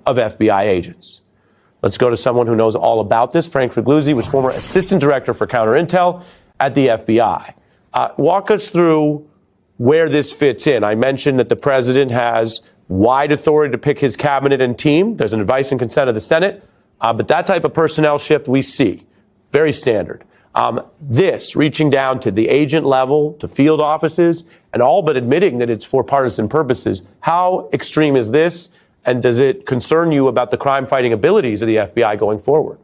of FBI agents. Let's go to someone who knows all about this. Frank Figliuzzi was former assistant director for counterintel at the FBI. Walk us through where this fits in. I mentioned that the president has wide authority to pick his cabinet and team. There's an advice and consent of the Senate. But that type of personnel shift we see, very standard. This reaching down to the agent level, to field offices, and all but admitting that it's for partisan purposes. How extreme is this? And does it concern you about the crime-fighting abilities of the FBI going forward?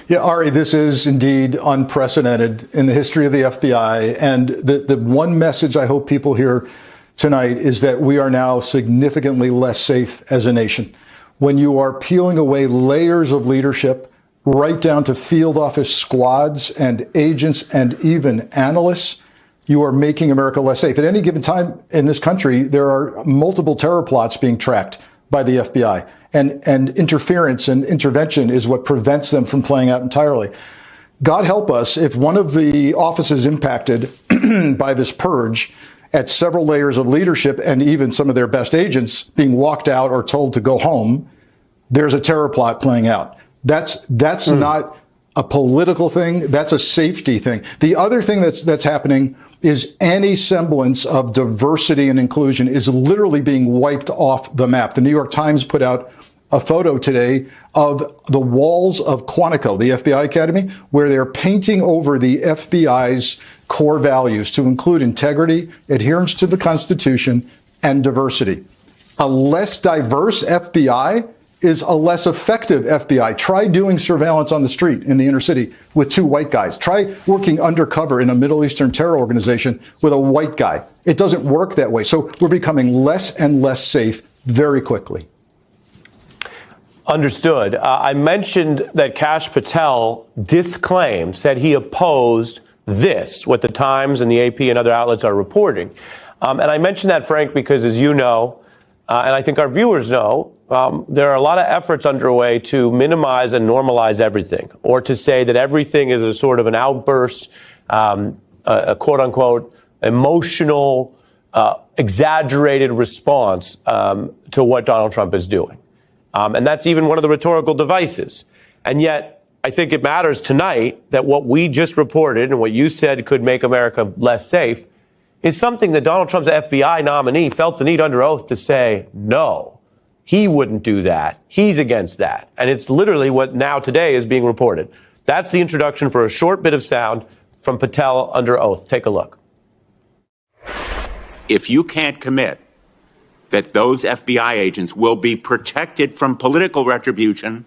Yeah, Ari, this is indeed unprecedented in the history of the FBI. And the one message I hope people hear tonight is that we are now significantly less safe as a nation. When you are peeling away layers of leadership, right down to field office squads and agents and even analysts, you are making America less safe. At any given time in this country, there are multiple terror plots being tracked by the FBI, and interference and intervention is what prevents them from playing out entirely. God help us if one of the offices impacted by this purge at several layers of leadership and even some of their best agents being walked out or told to go home, there's a terror plot playing out. That's not a political thing. That's a safety thing. The other thing that's happening is any semblance of diversity and inclusion is literally being wiped off the map. The New York Times put out a photo today of the walls of Quantico, the FBI Academy, where they're painting over the FBI's core values to include integrity, adherence to the Constitution, and diversity. A less diverse FBI is a less effective FBI. Try doing surveillance on the street in the inner city with two white guys. Try working undercover in a Middle Eastern terror organization with a white guy. It doesn't work that way. So we're becoming less and less safe very quickly. Understood. I mentioned that Kash Patel disclaimed, said he opposed this, what the Times and the AP and other outlets are reporting. And I mentioned that, Frank, because as you know, and I think our viewers know, there are a lot of efforts underway to minimize and normalize everything, or to say that everything is a sort of an outburst, a quote unquote emotional, exaggerated response to what Donald Trump is doing. And that's even one of the rhetorical devices. And yet, I think it matters tonight that what we just reported and what you said could make America less safe is something that Donald Trump's FBI nominee felt the need under oath to say, no, he wouldn't do that. He's against that. And it's literally what now today is being reported. That's the introduction for a short bit of sound from Patel under oath. Take a look. If you can't commit that those FBI agents will be protected from political retribution,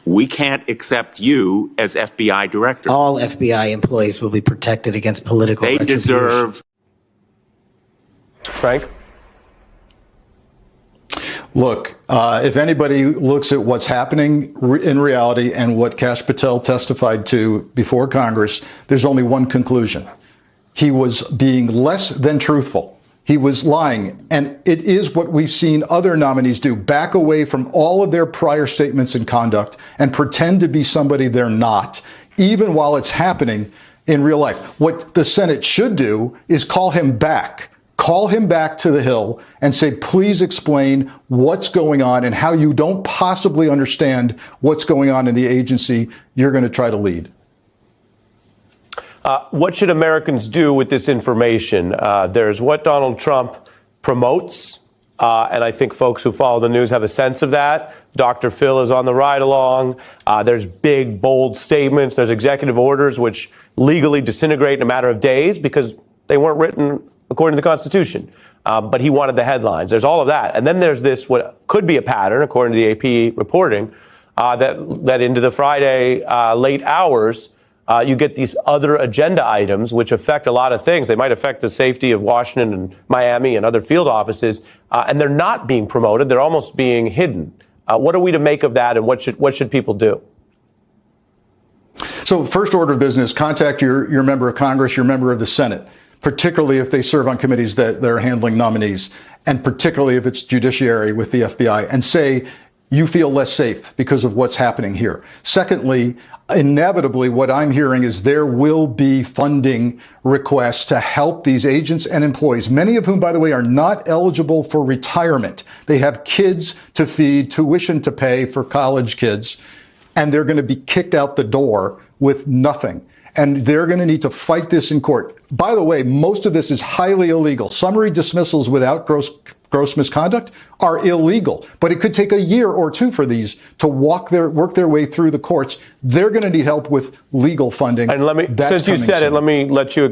we can't accept you as FBI director. All FBI employees will be protected against political retribution. They deserve. Frank? Look, if anybody looks at what's happening in reality and what Kash Patel testified to before Congress, there's only one conclusion. He was being less than truthful. He was lying. And it is what we've seen other nominees do, back away from all of their prior statements and conduct and pretend to be somebody they're not, even while it's happening in real life. What the Senate should do is call him back to the Hill and say, please explain what's going on and how you don't possibly understand what's going on in the agency you're going to try to lead. What should Americans do with this information? There's what Donald Trump promotes, and I think folks who follow the news have a sense of that. Dr. Phil is on the ride along. There's big, bold statements. There's executive orders which legally disintegrate in a matter of days because they weren't written according to the Constitution. But he wanted the headlines. There's all of that. And then there's this, what could be a pattern, according to the AP reporting, that into the Friday late hours, you get these other agenda items which affect a lot of things. They might affect the safety of Washington and Miami and other field offices, and they're not being promoted. They're almost being hidden. What are we to make of that, and what should people do? So first order of business, contact your member of Congress, your member of the Senate, particularly if they serve on committees that are handling nominees, and particularly if it's judiciary with the FBI, and say, you feel less safe because of what's happening here. Secondly, inevitably, what I'm hearing is there will be funding requests to help these agents and employees, many of whom, by the way, are not eligible for retirement. They have kids to feed, tuition to pay for college kids, and they're going to be kicked out the door with nothing. And they're going to need to fight this in court. By the way, most of this is highly illegal. Summary dismissals without gross misconduct are illegal, but it could take a year or two for these to work their way through the courts. They're going to need help with legal funding. And since you said it, let me let you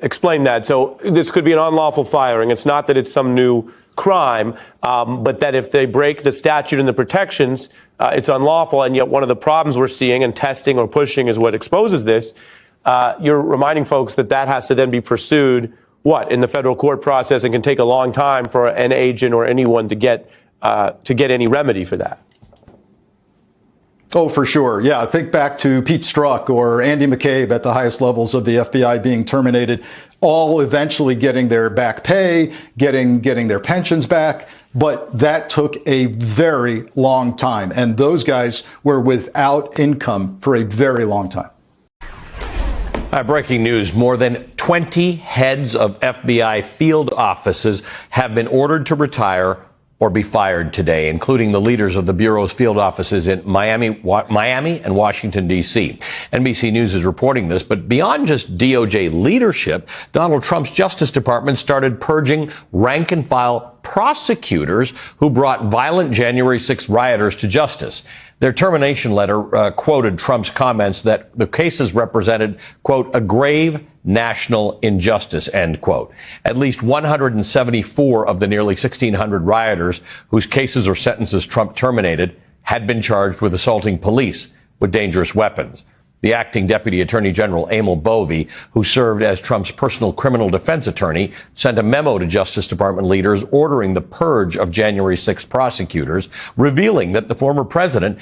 explain that. So this could be an unlawful firing. It's not that it's some new crime, but that if they break the statute and the protections, it's unlawful. And yet one of the problems we're seeing, and testing or pushing is what exposes this, you're reminding folks that has to then be pursued in the federal court process, and can take a long time for an agent or anyone to get any remedy for that. Oh, for sure. Yeah. Think back to Pete Strzok or Andy McCabe at the highest levels of the FBI being terminated, all eventually getting their back pay, getting their pensions back. But that took a very long time. And those guys were without income for a very long time. Breaking news. More than 20 heads of FBI field offices have been ordered to retire or be fired today, including the leaders of the Bureau's field offices in Miami and Washington, D.C. NBC News is reporting this, but beyond just DOJ leadership, Donald Trump's Justice Department started purging rank-and-file prosecutors who brought violent January 6 rioters to justice. Their termination letter quoted Trump's comments that the cases represented, quote, a grave national injustice, end quote. At least 174 of the nearly 1,600 rioters whose cases or sentences Trump terminated had been charged with assaulting police with dangerous weapons. The acting Deputy Attorney General, Emil Bovee, who served as Trump's personal criminal defense attorney, sent a memo to Justice Department leaders ordering the purge of January 6 prosecutors, revealing that the former president,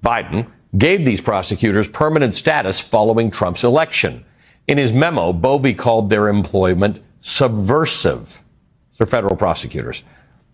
Biden, gave these prosecutors permanent status following Trump's election. In his memo, Bovee called their employment subversive for federal prosecutors.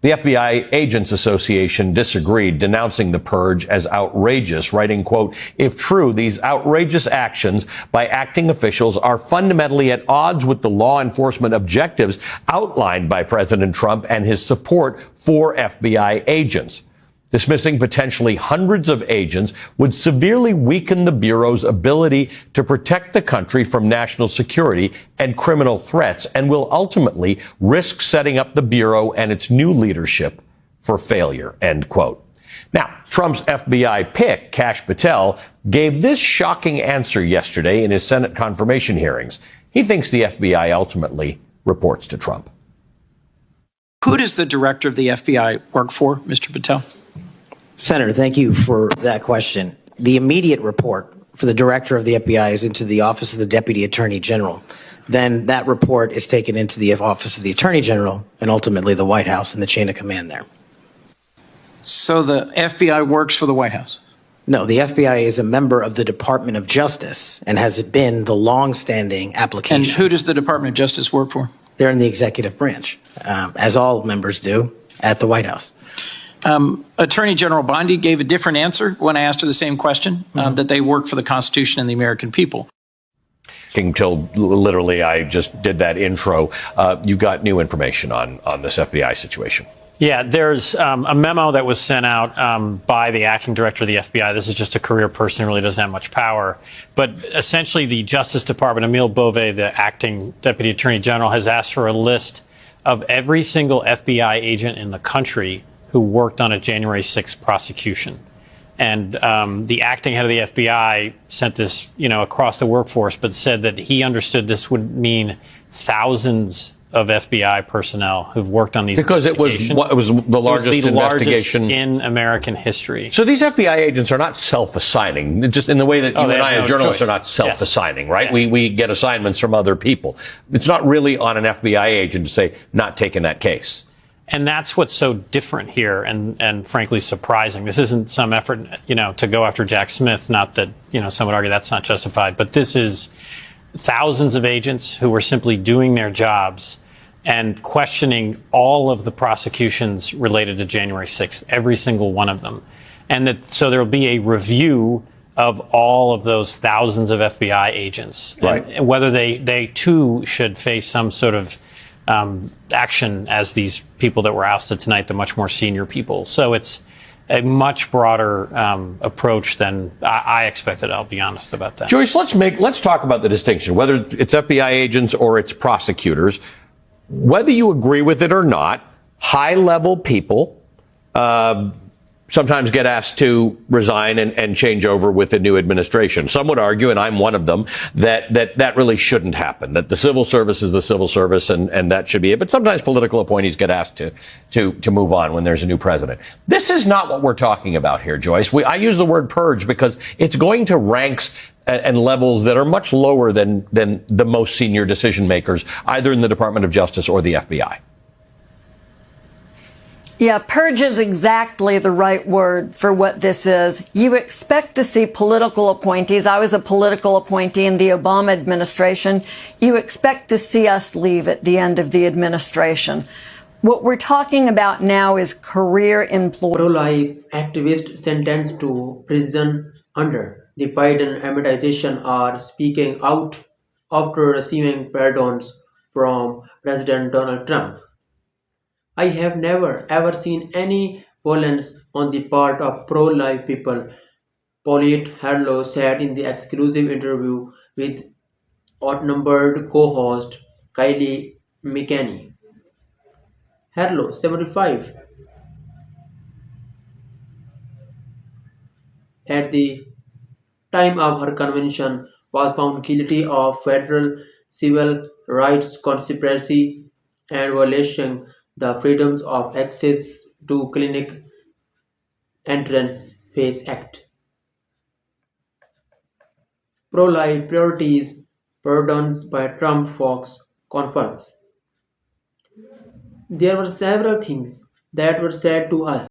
The FBI Agents Association disagreed, denouncing the purge as outrageous, writing, quote, if true, these outrageous actions by acting officials are fundamentally at odds with the law enforcement objectives outlined by President Trump and his support for FBI agents. Dismissing potentially hundreds of agents would severely weaken the Bureau's ability to protect the country from national security and criminal threats, and will ultimately risk setting up the Bureau and its new leadership for failure, end quote. Now, Trump's FBI pick, Kash Patel, gave this shocking answer yesterday in his Senate confirmation hearings. He thinks the FBI ultimately reports to Trump. Who does the director of the FBI work for, Mr. Patel? Senator, thank you for that question. The immediate report for the director of the FBI is into the Office of the Deputy Attorney General. Then that report is taken into the Office of the Attorney General and ultimately the White House and the chain of command there. So the FBI works for the White House? No, the FBI is a member of the Department of Justice and has been the long-standing application. And who does the Department of Justice work for? They're in the executive branch, as all members do at the White House. Attorney General Bondi gave a different answer when I asked her the same question, that they work for the Constitution and the American people. Until literally I just did that intro, you got new information on this FBI situation. Yeah, there's a memo that was sent out by the acting director of the FBI. This is just a career person who really doesn't have much power. But essentially, the Justice Department, Emil Bovee, the acting deputy attorney general, has asked for a list of every single FBI agent in the country who worked on a January 6th prosecution. And the acting head of the FBI sent this, across the workforce, but said that he understood this would mean thousands of FBI personnel who've worked on these because it was the largest investigation in American history. So these FBI agents are not self-assigning, just in the way that you and I as journalists are not self-assigning, right? Yes. We get assignments from other people. It's not really on an FBI agent to say, not taking that case. And that's what's so different here and frankly surprising. This isn't some effort, to go after Jack Smith. Not that, some would argue that's not justified, but this is thousands of agents who were simply doing their jobs and questioning all of the prosecutions related to January 6th, every single one of them. and that so there will be a review of all of those thousands of FBI agents, Right. and whether they too should face some sort of action as these people that were ousted tonight, the much more senior people. So it's a much broader approach than I expected. I'll be honest about that. Joyce, let's talk about the distinction, whether it's FBI agents or it's prosecutors. Whether you agree with it or not, high-level people sometimes get asked to resign and change over with the new administration. Some would argue, and I'm one of them, that really shouldn't happen, that the civil service is the civil service and that should be it. But sometimes political appointees get asked to move on when there's a new president. This is not what we're talking about here, Joyce. I use the word purge because it's going to ranks and levels that are much lower than the most senior decision makers, either in the Department of Justice or the FBI. Yeah, purge is exactly the right word for what this is. You expect to see political appointees. I was a political appointee in the Obama administration. You expect to see us leave at the end of the administration. What we're talking about now is career employees. Pro-life activists sentenced to prison under the Biden administration are speaking out after receiving pardons from President Donald Trump. I have never ever seen any violence on the part of pro-life people, Paulette Harlow said in the exclusive interview with outnumbered co-host Kylie McEnany. Harlow, 75, at the time of her conviction, was found guilty of federal civil rights conspiracy and violation the Freedoms of Access to Clinic Entrance Phase Act. Pro-life priorities pardons by Trump Fox confirms. There were several things that were said to us